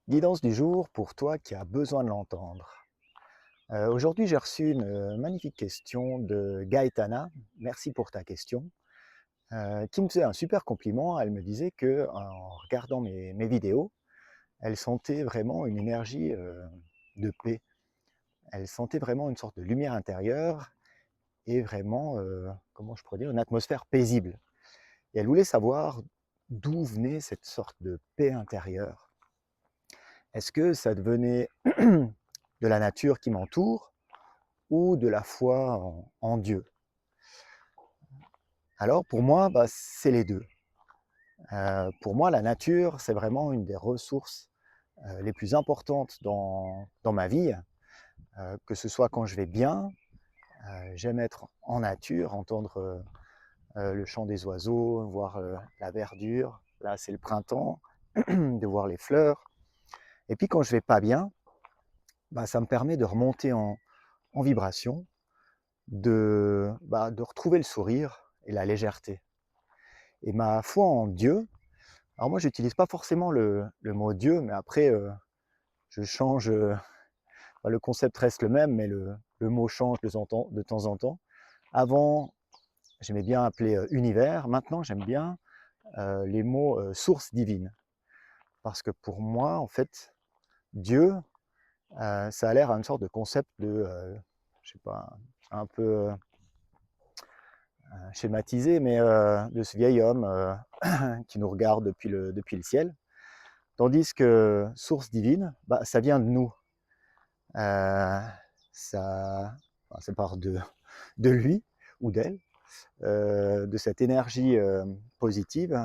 Guidance du jour pour toi qui as besoin de l'entendre. Aujourd'hui, j'ai reçu une magnifique question de Gaëtana. Merci pour ta question. Qui me faisait un super compliment. Elle me disait que en regardant mes vidéos, elle sentait vraiment une énergie de paix. Elle sentait vraiment une sorte de lumière intérieure et vraiment, comment je pourrais dire, une atmosphère paisible. Et elle voulait savoir d'où venait cette sorte de paix intérieure. Est-ce que ça devenait de la nature qui m'entoure ou de la foi en Dieu? Alors pour moi, c'est les 2. Pour moi, la nature, c'est vraiment une des ressources, les plus importantes dans ma vie, que ce soit quand je vais bien, j'aime être en nature, entendre, le chant des oiseaux, voir, la verdure. Là, c'est le printemps, de voir les fleurs et puis quand je vais pas bien, ça me permet de remonter en vibration, de retrouver le sourire et la légèreté. Et ma foi en Dieu, alors moi j'utilise pas forcément le mot Dieu, mais après je change, le concept reste le même, mais le mot change de temps en temps. Avant, j'aimais bien appeler univers, maintenant j'aime bien les mots source divine. Parce que pour moi, en fait, Dieu, ça a l'air à une sorte de concept de, je sais pas, un peu schématisé, mais de ce vieil homme qui nous regarde depuis le ciel. Tandis que source divine, ça vient de nous. Euh, ça part de lui ou d'elle, de cette énergie positive,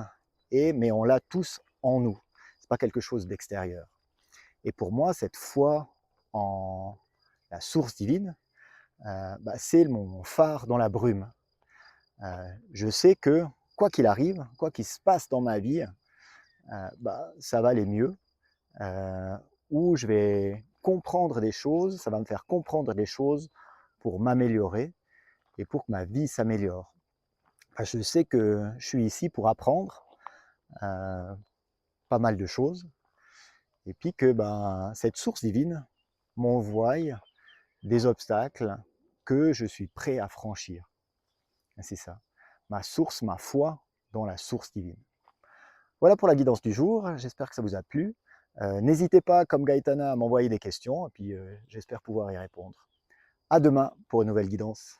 mais on l'a tous en nous. C'est pas quelque chose d'extérieur. Et pour moi, cette foi en la source divine, c'est mon phare dans la brume. Je sais que quoi qu'il arrive, quoi qu'il se passe dans ma vie, ça va aller mieux, euh, où je vais comprendre des choses, ça va me faire comprendre des choses pour m'améliorer et pour que ma vie s'améliore. Je sais que je suis ici pour apprendre euh, pas mal de choses et puis que cette source divine m'envoie des obstacles que je suis prêt à franchir. C'est ça, ma source, ma foi dans la source divine. Voilà pour la guidance du jour, j'espère que ça vous a plu. N'hésitez pas, comme Gaëtana, à m'envoyer des questions, et puis j'espère pouvoir y répondre. À demain pour une nouvelle guidance.